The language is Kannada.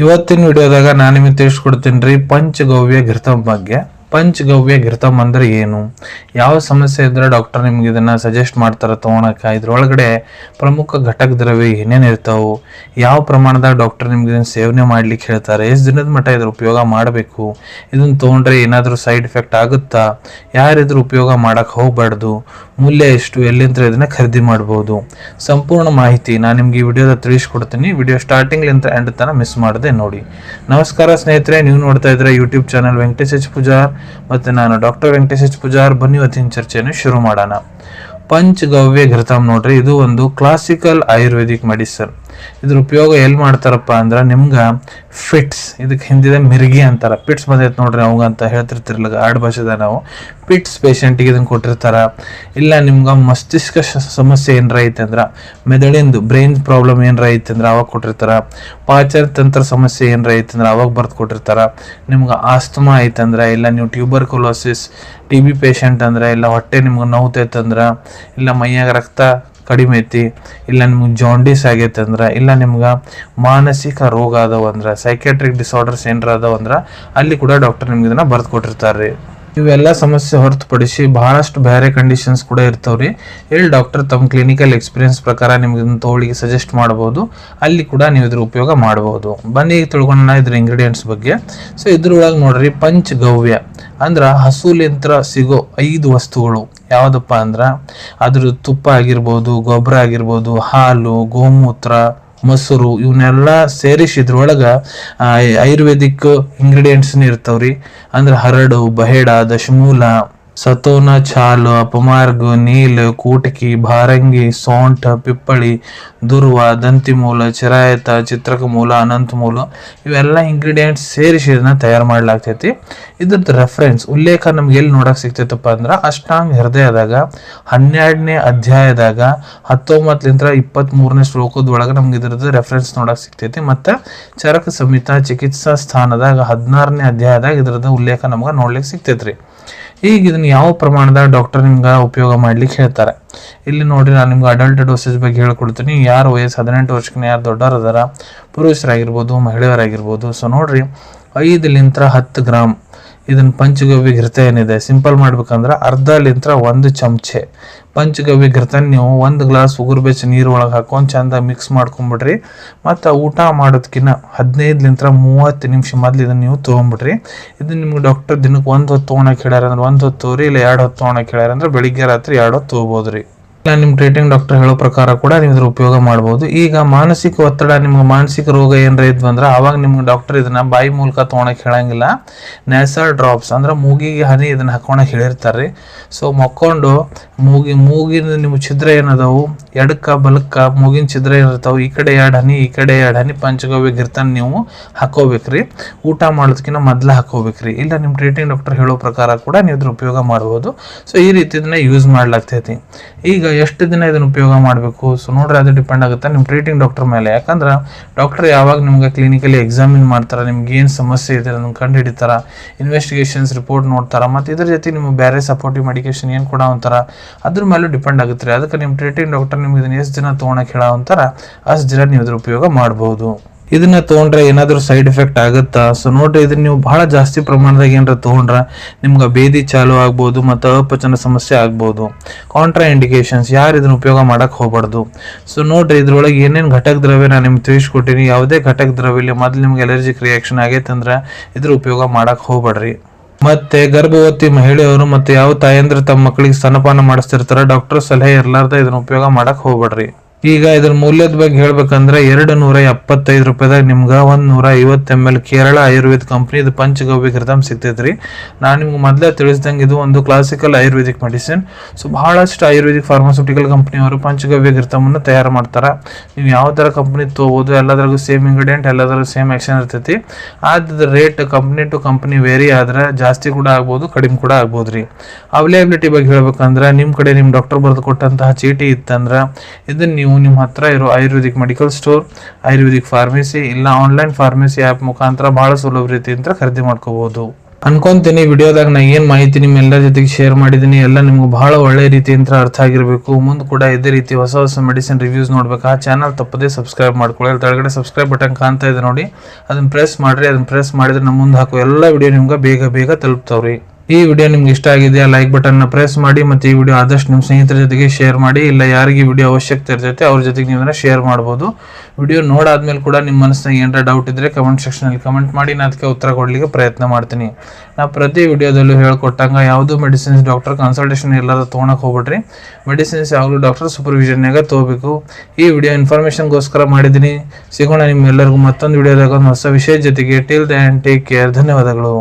ಇವತ್ತಿನ ವಿಡಿಯೋದಾಗ ನಾನು ನಿಮಗೆ ತಿಳಿಸ್ಕೊಡ್ತೀನಿ ರೀ ಪಂಚಗವ್ಯ ಘೃತಂ ಬಗ್ಗೆ. ಪಂಚಗವ್ಯ ಘೃತಂ ಅಂದ್ರೆ ಏನು, ಯಾವ ಸಮಸ್ಯೆ ಇದ್ರೆ ಡಾಕ್ಟರ್ ನಿಮ್ಗೆ ಇದನ್ನ ಸಜೆಸ್ಟ್ ಮಾಡ್ತಾರೆ ತೊಗೊಳಕ, ಇದ್ರೊಳಗಡೆ ಪ್ರಮುಖ ಘಟಕ ದ್ರವ್ಯ ಏನೇನು ಇರ್ತಾವು, ಯಾವ ಪ್ರಮಾಣದಾಗ ಡಾಕ್ಟರ್ ನಿಮ್ಗೆ ಇದನ್ನ ಸೇವನೆ ಮಾಡ್ಲಿಕ್ಕೆ ಹೇಳ್ತಾರೆ, ಎಷ್ಟು ದಿನದ ಮಟ್ಟ ಇದ್ರ ಉಪಯೋಗ ಮಾಡಬೇಕು, ಇದನ್ನ ತೊಗೊಂಡ್ರೆ ಏನಾದರೂ ಸೈಡ್ ಎಫೆಕ್ಟ್ ಆಗುತ್ತಾ, ಯಾರಿದ್ರ ಉಪಯೋಗ ಮಾಡಕ್ ಹೋಗ್ಬಾರ್ದು, ಮೂಲ್ಯ ಎಷ್ಟು, ಎಲ್ಲಿಂದ ಇದನ್ನ ಖರೀದಿ ಮಾಡ್ಬೋದು, ಸಂಪೂರ್ಣ ಮಾಹಿತಿ ನಾನು ನಿಮ್ಗೆ ಈ ವಿಡಿಯೋದ ತಿಳಿಸ್ಕೊಡ್ತೀನಿ. ವಿಡಿಯೋ ಸ್ಟಾರ್ಟಿಂಗ್ಲಿಂದ ಎಂಡ್ ತನಕ ಮಿಸ್ ಮಾಡದೆ ನೋಡಿ. ನಮಸ್ಕಾರ ಸ್ನೇಹಿತರೆ, ನೀವು ನೋಡ್ತಾ ಇದ್ರೆ YouTube channel Venkatesh H Pujar ಮತ್ತೆ ನಾನು ಡಾಕ್ಟರ್ ವೆಂಕಟೇಶ್ ಎಚ್ ಪೂಜಾರ್. ಬನ್ನಿ ಇವತ್ತಿನ ಚರ್ಚೆಯನ್ನು ಶುರು ಮಾಡೋಣ. ಪಂಚಗವ್ಯ ಘೃತಂ ನೋಡ್ರಿ, ಇದು ಒಂದು ಕ್ಲಾಸಿಕಲ್ ಆಯುರ್ವೇದಿಕ್ ಮೆಡಿಸನ್. ಇದ್ರ ಉಪಯೋಗ ಎಲ್ಲಿ ಮಾಡ್ತಾರಪ್ಪ ಅಂದ್ರೆ ನಿಮ್ಗೆ ಫಿಟ್ಸ್, ಇದಕ್ಕೆ ಹಿಂದಿದೆ ಮಿರ್ಗಿ ಅಂತಾರ, ಪಿಟ್ಸ್ ಬಂದೈತೆ ನೋಡ್ರಿ ಅವಾಗ ಅಂತ ಹೇಳ್ತಿರ್ತಿರ್ಲಿಲ್ಲ ಆಡ್ ಭಾಷೆದ ನಾವು. ಪಿಟ್ಸ್ ಪೇಷಂಟಿಗೆ ಇದನ್ನು ಕೊಟ್ಟಿರ್ತಾರ. ಇಲ್ಲ ನಿಮ್ಗೆ ಮಸ್ತಿಷ್ಕ ಸಮಸ್ಯೆ ಏನಾರ ಐತೆ ಅಂದ್ರೆ, ಮೆದುಳಿಂದು ಬ್ರೈನ್ ಪ್ರಾಬ್ಲಮ್ ಏನಾರ ಐತೆ ಅಂದ್ರೆ ಅವಾಗ ಕೊಟ್ಟಿರ್ತಾರ. ಪಾಚನ ತಂತ್ರ ಸಮಸ್ಯೆ ಏನಾರ ಐತೆ ಅಂದ್ರೆ ಅವಾಗ ಬರ್ದು ಕೊಟ್ಟಿರ್ತಾರ. ನಿಮ್ಗೆ ಆಸ್ತಮಾ ಐತಂದ್ರೆ, ಇಲ್ಲ ನೀವು ಟ್ಯೂಬರ್ಕುಲೋಸಿಸ್ TB ಪೇಷಂಟ್ ಅಂದ್ರೆ, ಇಲ್ಲ ಹೊಟ್ಟೆ ನಿಮ್ಗೆ ನೋವ್ತೈತಂದ್ರೆ, ಇಲ್ಲ ಮೈಯಾಗ ರಕ್ತ ಕಡಿಮೆ ಐತಿ, ಇಲ್ಲ ನಿಮ್ಗೆ ಜಾಂಡೀಸ್ ಆಗೈತೆ ಅಂದ್ರೆ, ಇಲ್ಲ ನಿಮ್ಗೆ ಮಾನಸಿಕ ರೋಗ ಅದಾವ ಅಂದ್ರೆ, ಸೈಕ್ಯಾಟ್ರಿಕ್ ಡಿಸಾರ್ಡರ್ಸ್ ಏನಾರ ಅದಾವ ಅಂದ್ರೆ ಅಲ್ಲಿ ಕೂಡ ಡಾಕ್ಟರ್ ನಿಮ್ಗೆ ಇದನ್ನ ಬರ್ದು ಕೊಟ್ಟಿರ್ತಾರೆ. ಇವೆಲ್ಲ ಸಮಸ್ಯೆ ಹೊರತುಪಡಿಸಿ ಬಹಳಷ್ಟು ಬೇರೆ ಕಂಡೀಷನ್ಸ್ ಕೂಡ ಇರ್ತಾವ್ರಿ. ಇಲ್ಲಿ ಡಾಕ್ಟರ್ ತಮ್ಮ ಕ್ಲಿನಿಕಲ್ ಎಕ್ಸ್ಪೀರಿಯನ್ಸ್ ಪ್ರಕಾರ ನಿಮ್ಗೆ ಇದನ್ನ ತಗೊಳ್ಳಿಕ್ಕೆ ಸಜೆಸ್ಟ್ ಮಾಡಬಹುದು, ಅಲ್ಲಿ ಕೂಡ ನೀವು ಇದ್ರ ಉಪಯೋಗ ಮಾಡಬಹುದು. ಬನ್ನಿ ತಿಳ್ಕೊಳ್ಳೋಣ ಇದ್ರ ಇಂಗ್ರೀಡಿಯೆಂಟ್ಸ್ ಬಗ್ಗೆ. ಸೊ ಇದ್ರೊಳಗೆ ನೋಡ್ರಿ, ಪಂಚಗವ್ಯ ಅಂದ್ರ ಹಸುಲಿಂತ್ರ ಸಿಗೋ 5 ವಸ್ತುಗಳು ಯಾವ್ದಪ್ಪ ಅಂದ್ರ ಅದ್ರ ತುಪ್ಪ ಆಗಿರ್ಬೋದು, ಗೊಬ್ಬರ ಆಗಿರ್ಬೋದು, ಹಾಲು, ಗೋಮೂತ್ರ, ಮೊಸರು, ಇವನ್ನೆಲ್ಲ ಸೇರಿಸಿದ್ರೊಳಗ ಆಯುರ್ವೇದಿಕ್ ಇಂಗ್ರೀಡಿಯೆಂಟ್ಸ್ ಇರ್ತಾವ್ರಿ. ಅಂದ್ರೆ ಹರಡು, ಬಹೇಡ, ದಶಮೂಲ, ಸತೋನ, ಛಾಲು, ಅಪಮಾರ್ಗ, ನೀಲ್, ಕೂಟಕಿ, ಭಾರಂಗಿ, ಸೋಂಠ, ಪಿಪ್ಪಳಿ, ದುರ್ವ, ದಂತಿಮೂಲ, ಚಿರಾಯತ, ಚಿತ್ರಕ ಮೂಲ, ಅನಂತ ಮೂಲ, ಇವೆಲ್ಲ ಇಂಗ್ರೀಡಿಯೆಂಟ್ಸ್ ಸೇರಿಸಿ ಇದನ್ನ ತಯಾರು ಮಾಡ್ಲಾಗ್ತೈತಿ. ಇದ್ರದ್ದು ರೆಫರೆನ್ಸ್ ಉಲ್ಲೇಖ ನಮ್ಗೆ ಎಲ್ಲಿ ನೋಡಕ್ ಸಿಗ್ತೈತಪ್ಪ ಅಂದ್ರೆ ಅಷ್ಟಾಂಗ ಹೃದಯದಾಗ 12ನೇ ಅಧ್ಯಾಯದಾಗ 19 23ನೇ ಶ್ಲೋಕದೊಳಗೆ ನಮ್ಗೆ ಇದ್ರದ್ದು ರೆಫರೆನ್ಸ್ ನೋಡಕ್ ಸಿಗ್ತೈತಿ. ಮತ್ತೆ ಚರಕ ಸಂಹಿತಾ ಚಿಕಿತ್ಸಾ ಸ್ಥಾನದಾಗ 16ನೇ ಅಧ್ಯಾಯದಾಗ ಇದ್ರದ್ದು ಉಲ್ಲೇಖ ನಮ್ಗೆ ನೋಡ್ಲಿಕ್ಕೆ ಸಿಗ್ತೈತ್ರಿ. ಈಗ ಇದನ್ನ ಯಾವ ಪ್ರಮಾಣದಾಗ ಡಾಕ್ಟರ್ ನಿಮ್ಗೆ ಉಪಯೋಗ ಮಾಡ್ಲಿಕ್ಕೆ ಹೇಳ್ತಾರೆ ಇಲ್ಲಿ ನೋಡ್ರಿ. ನಾನು ನಿಮ್ಗೆ ಅಡಲ್ಟ್ ಡೋಸೇಜ್ ಬಗ್ಗೆ ಹೇಳ್ಕೊಡ್ತೀನಿ. ಯಾರು ವಯಸ್ಸು 18 ವರ್ಷಕ್ಕಿಂತ ಯಾರು ದೊಡ್ಡವರು ಅದಾರ, ಪುರುಷರಾಗಿರ್ಬೋದು, ಮಹಿಳೆಯರಾಗಿರ್ಬೋದು. ಸೊ ನೋಡ್ರಿ, 5 ಲಿಂತ್ರ 10 ಗ್ರಾಮ್ ಇದನ್ನ ಪಂಚಗವ್ಯ ಘೃತ ಏನಿದೆ, ಸಿಂಪಲ್ ಮಾಡ್ಬೇಕಂದ್ರೆ 1/2 ಚಮಚೆ ಪಂಚಗವ್ಯ ಘೃತ ನೀವು 1 ಗ್ಲಾಸ್ ಉಗುರು ಬೆಚ್ಚ ನೀರು ಒಳಗೆ ಹಾಕೊಂಡು ಚಂದ ಮಿಕ್ಸ್ ಮಾಡ್ಕೊಂಡ್ಬಿಡ್ರಿ. ಮತ್ತು ಊಟ ಮಾಡೋದಕ್ಕಿಂತ 15 ಲಿಂತ್ರ 30 ನಿಮಿಷ ಮೊದ್ಲು ಇದನ್ನ ನೀವು ತೊಗೊಂಡ್ಬಿಡ್ರಿ. ಇದನ್ನ ನಿಮ್ಗೆ ಡಾಕ್ಟರ್ ದಿನಕ್ಕೆ 1 ಹೊತ್ತು ತೊಗೊಳಕ್ಕೆ ಹೇಳ್ಯಾರ ಅಂದ್ರೆ 1 ಹೊತ್ತು ತೋರಿ, ಇಲ್ಲ 2 ಹೊತ್ತು ತೊಗೊಳಕ್ಕೆ ಹೇಳ್ಯಾರ ಅಂದ್ರೆ ಬೆಳಿಗ್ಗೆ ರಾತ್ರಿ 2 ಹೊತ್ತು ತೊಗೋಬೋದ್ರಿ. ನಿಮ್ಮ ಟ್ರೀಟಿಂಗ್ ಡಾಕ್ಟರ್ ಹೇಳೋ ಪ್ರಕಾರ ಕೂಡ ನೀವು ಇದ್ರ ಉಪಯೋಗ ಮಾಡಬಹುದು. ಈಗ ಮಾನಸಿಕ ಒತ್ತಡ, ನಿಮ್ಗೆ ಮಾನಸಿಕ ರೋಗ ಏನಾರ ಇದ್ವಂದ್ರೆ ಅವಾಗ ನಿಮ್ಗೆ ಡಾಕ್ಟರ್ ಇದನ್ನ ಬಾಯಿ ಮೂಲಕ ತೊಗೊಳಕ್ ಹೇಳಂಗಿಲ್ಲ. ನ್ಯಾಸಲ್ ಡ್ರಾಪ್ಸ್ ಅಂದ್ರೆ ಮೂಗಿಗೆ ಹನಿ ಇದನ್ನ ಹಾಕೊಳಕ್ ಹೇಳಿರ್ತಾರೆ. ಸೊ ಮಕ್ಕೊಂಡು ಮೂಗಿನ ನಿಮ್ಮ ಛಿದ್ರ ಏನದಾವು, ಎಡಕ್ಕ ಬಲಕ್ಕ ಮೂಗಿನ ಛಿದ್ರ ಏನಿರ್ತಾವೆ, ಈ ಕಡೆ 2 ಹನಿ, ಈ ಕಡೆ 2 ಹನಿ ಪಂಚಗವ್ಯ ಘೃತನ ನೀವು ಹಾಕೋಬೇಕ್ರಿ. ಊಟ ಮಾಡೋದಕ್ಕಿಂತ ಮೊದ್ಲು ಹಾಕೋಬೇಕ್ರಿ. ಇಲ್ಲ ನಿಮ್ಮ ಟ್ರೀಟಿಂಗ್ ಡಾಕ್ಟರ್ ಹೇಳೋ ಪ್ರಕಾರ ಕೂಡ ನೀವು ಇದ್ರ ಉಪಯೋಗ ಮಾಡ್ಬೋದು. ಸೊ ಈ ರೀತಿ ಇದನ್ನ ಯೂಸ್ ಮಾಡ್ಲಾಗ್ತೈತಿ. ಈಗ ಎಷ್ಟು ದಿನ ಇದನ್ನ ಉಪಯೋಗ ಮಾಡಬೇಕು, ಸೊ ನೋಡ್ರಿ ಅದು ಡಿಪೆಂಡ್ ಆಗುತ್ತೆ ನಿಮ್ಮ ಟ್ರೀಟಿಂಗ್ ಡಾಕ್ಟರ್ ಮೇಲೆ. ಯಾಕಂದ್ರೆ ಡಾಕ್ಟರ್ ಯಾವಾಗ ನಿಮ್ಗೆ ಕ್ಲಿನಿಕಲಿ ಎಕ್ಸಾಮಿನ್ ಮಾಡ್ತಾರೆ, ನಿಮ್ಗೆ ಏನು ಸಮಸ್ಯೆ ಇದೆ ಅದನ್ನು ಕಂಡು ಹಿಡಿತಾರ, ಇನ್ವೆಸ್ಟಿಗೇಷನ್ಸ್ ರಿಪೋರ್ಟ್ ನೋಡ್ತಾರ, ಮತ್ತು ಇದ್ರ ಜೊತೆ ನಿಮ್ಗೆ ಬೇರೆ ಸಪೋರ್ಟಿವ್ ಮೆಡಿಕೇಶನ್ ಏನು ಕೊಡ ಅಂತಾರ ಅದ್ರ ಮೇಲೂ ಡಿಪೆಂಡ್ ಆಗುತ್ತೆ ರೀ. ಅದಕ್ಕೆ ನಿಮ್ಮ ಟ್ರೀಟಿಂಗ್ ಡಾಕ್ಟರ್ ನಿಮ್ಗೆ ಇದನ್ನ ಎಷ್ಟು ದಿನ ತೊಗೊಳಕ್ಕೆ ಹೇಳ ಅಂತಾರ ಅಷ್ಟು ದಿನ ನೀವು ಇದ್ರ ಉಪಯೋಗ ಮಾಡ್ಬೋದು. ಇದನ್ನ ತೊಗೊಂಡ್ರೆ ಏನಾದರೂ ಸೈಡ್ ಎಫೆಕ್ಟ್ ಆಗುತ್ತಾ, ಸೊ ನೋಡ್ರಿ ಇದನ್ನ ನೀವು ಬಹಳ ಜಾಸ್ತಿ ಪ್ರಮಾಣದಾಗ ಏನಾರ ತೊಗೊಂಡ್ರೆ ನಿಮ್ಗೆ ಬೇದಿ ಚಾಲು ಆಗ್ಬೋದು ಮತ್ತು ಅಪಚನ ಸಮಸ್ಯೆ ಆಗ್ಬೋದು. ಕಾಂಟ್ರಾ ಇಂಡಿಕೇಶನ್ಸ್, ಯಾರು ಇದನ್ನ ಉಪಯೋಗ ಮಾಡಕ್ ಹೋಗ್ಬಾರ್ದು. ಸೊ ನೋಡ್ರಿ ಇದ್ರೊಳಗೆ ಏನೇನು ಘಟಕ ದ್ರವ್ಯ ನಾನು ನಿಮ್ಗೆ ತಿಳಿಸ್ಕೊಟ್ಟಿನಿ, ಯಾವುದೇ ಘಟಕ ದ್ರವ್ಯ ಮೊದ್ಲು ನಿಮ್ಗೆ ಅಲರ್ಜಿಕ್ ರಿಯಾಕ್ಷನ್ ಆಗೈತೆ ಅಂದ್ರೆ ಇದ್ರ ಉಪಯೋಗ ಮಾಡಕ್ ಹೋಗ್ಬೇಡ್ರಿ. ಮತ್ತೆ ಗರ್ಭವತಿ ಮಹಿಳೆಯರು ಮತ್ತೆ ಯಾವ ತಾಯಂದ್ರ ತಮ್ಮ ಮಕ್ಕಳಿಗೆ ಸ್ತನಪಾನ ಮಾಡಿಸ್ತಿರ್ತಾರ, ಡಾಕ್ಟರ್ ಸಲಹೆ ಇರ್ಲಾರ್ದ ಇದನ್ನ ಉಪಯೋಗ ಮಾಡಕ್ ಹೋಗ್ಬೇಡ್ರಿ. ಈಗ ಇದ್ರ ಮೂಲ್ಯದ ಬಗ್ಗೆ ಹೇಳ್ಬೇಕಂದ್ರೆ 275 ರೂಪಾಯಿದಾಗ ನಿಮ್ಗೆ 150 ml ಕೇರಳ ಆಯುರ್ವೇದ ಕಂಪ್ನಿ ಇದು ಪಂಚಗವ್ಯ ಘೃತಂ ಸಿಗ್ತೈತ್ರಿ. ನಾನು ನಿಮ್ಗೆ ಮೊದಲೇ ತಿಳಿಸ್ದಂಗೆ ಇದು ಒಂದು ಕ್ಲಾಸಿಕಲ್ ಆಯುರ್ವೇದಿಕ್ ಮೆಡಿಸಿನ್. ಸೊ ಬಹಳಷ್ಟು ಆಯುರ್ವೇದಿಕ್ ಫಾರ್ಮಾಸ್ಯೂಟಿಕಲ್ ಕಂಪ್ನಿಯವರು ಪಂಚಗವ್ಯ ಘೃತಮನ್ನು ತಯಾರು ಮಾಡ್ತಾರೆ. ನೀವು ಯಾವ ಥರ ಕಂಪ್ನಿ ತೊಗೋಬೋದು, ಎಲ್ಲದ್ರಾಗೂ ಸೇಮ್ ಇಂಗ್ರೀಡಿಯೆಂಟ್, ಎಲ್ಲದ್ರಾಗೂ ಸೇಮ್ ಆಕ್ಷನ್ ಇರ್ತೈತಿ. ಆದ್ರ rate company to company vary ಆದ್ರೆ ಜಾಸ್ತಿ ಕೂಡ ಆಗ್ಬೋದು, ಕಡಿಮೆ ಕೂಡ ಆಗ್ಬೋದು ರೀ. ಅವೈಲೇಬಿಲಿಟಿ ಬಗ್ಗೆ ಹೇಳ್ಬೇಕಂದ್ರೆ ನಿಮ್ಮ ಕಡೆ ನಿಮ್ಮ ಡಾಕ್ಟರ್ ಬರೆದು ಕೊಟ್ಟಂತಹ ಚೀಟಿ ಇತ್ತಂದ್ರೆ ಇದನ್ನ ನೀವು ನಿಮ್ಮ ಹತ್ರ ಇರೋ Ayurvedic medical store, Ayurvedic pharmacy, ಇಲ್ಲ ಆನ್ಲೈನ್ ಫಾರ್ಮಸಿ ಆ್ಯಪ್ ಮುಖಾಂತರ ಬಹಳ ಸುಲಭ ರೀತಿಯಿಂದ ಖರೀದಿ ಮಾಡ್ಕೋಬಹುದು. ಅನ್ಕೊಂತೀನಿ ವಿಡಿಯೋದಾಗ ನಾ ಏನು ಮಾಹಿತಿ ನಿಮ್ಮೆಲ್ಲರ ಜೊತೆಗೆ ಶೇರ್ ಮಾಡಿದ್ದೀನಿ ಎಲ್ಲ ನಿಮ್ಗೆ ಬಹಳ ಒಳ್ಳೆ ರೀತಿಯಿಂದ ಅರ್ಥ ಆಗಿರಬೇಕು. ಮುಂದೆ ಕೂಡ ಇದೇ ರೀತಿ ಹೊಸ ಹೊಸ ಮೆಡಿಸಿನ್ ರಿವ್ಯೂಸ್ ನೋಡ್ಬೇಕು ಆ ಚಾನಲ್ ತಪ್ಪದೇ ಸಬ್ಸ್ಕ್ರೈಬ್ ಮಾಡ್ಕೊಳ್ಳಿ. ಅಲ್ಲಿ ಕೆಳಗಡೆ ಸಬ್ಸ್ಕ್ರೈಬ್ ಬಟನ್ ಕಾಣ್ತಾ ಇದೆ ನೋಡಿ, ಅದನ್ನ ಪ್ರೆಸ್ ಮಾಡಿರಿ. ಅದನ್ನ ಪ್ರೆಸ್ ಮಾಡಿದ್ರೆ ನಮ್ಮ ಮುಂದೆ ಹಾಕೋ ಎಲ್ಲ ವಿಡಿಯೋ ನಿಮ್ಗೆ ಬೇಗ ತಲುಪ್ತಾವ್ರಿ. ಈ ವಿಡಿಯೋ ನಿಮ್ಗೆ ಇಷ್ಟ ಆಗಿದೆಯಾ ಲೈಕ್ ಬಟನ್ನ ಪ್ರೆಸ್ ಮಾಡಿ, ಮತ್ತು ಈ ವಿಡಿಯೋ ಆದಷ್ಟು ನಿಮ್ಮ ಸ್ನೇಹಿತರ ಜೊತೆಗೆ ಶೇರ್ ಮಾಡಿ. ಇಲ್ಲ ಯಾರಿಗೆ ವಿಡಿಯೋ ಅವಶ್ಯಕತೆ ಇರ್ತೈತೆ ಅವ್ರ ಜೊತೆಗೆ ನೀವು ಅದನ್ನ ಶೇರ್ ಮಾಡ್ಬೋದು. ವಿಡಿಯೋ ನೋಡಾದ್ಮೇಲೆ ಕೂಡ ನಿಮ್ಮ ಮನಸ್ಸಿನಾಗ ಏನಾರ ಡೌಟ್ ಇದ್ದರೆ ಕಮೆಂಟ್ ಸೆಕ್ಷನಲ್ಲಿ ಕಮೆಂಟ್ ಮಾಡಿ, ನಾನು ಅದಕ್ಕೆ ಉತ್ತರ ಕೊಡಲಿಕ್ಕೆ ಪ್ರಯತ್ನ ಮಾಡ್ತೀನಿ. ನಾ ಪ್ರತಿ ವಿಡಿಯೋದಲ್ಲೂ ಹೇಳ್ಕೊಟ್ಟಂಗೆ ಯಾವುದು ಮೆಡಿಸಿನ್ಸ್ ಡಾಕ್ಟರ್ ಕನ್ಸಲ್ಟೇಷನ್ ಎಲ್ಲರೂ ತೊಗೊಳಕ್ಕೆ ಹೋಗ್ಬಿಡ್ರಿ. ಮೆಡಿಸಿನ್ಸ್ ಯಾವಾಗಲೂ ಡಾಕ್ಟರ್ ಸೂಪರ್ವಿಷನ್ನಾಗ ತೊಗೋಬೇಕು. ಈ ವಿಡಿಯೋ ಇನ್ಫಾರ್ಮೇಷನ್ಗೋಸ್ಕರ ಮಾಡಿದ್ದೀನಿ. ಸಿಗೋಣ ನಿಮ್ಮೆಲ್ಲರಿಗೂ ಮತ್ತೊಂದು ವಿಡಿಯೋದಾಗ ಒಂದು ಹೊಸ ವಿಷಯದ ಜೊತೆಗೆ. Till then take care. ಧನ್ಯವಾದಗಳು.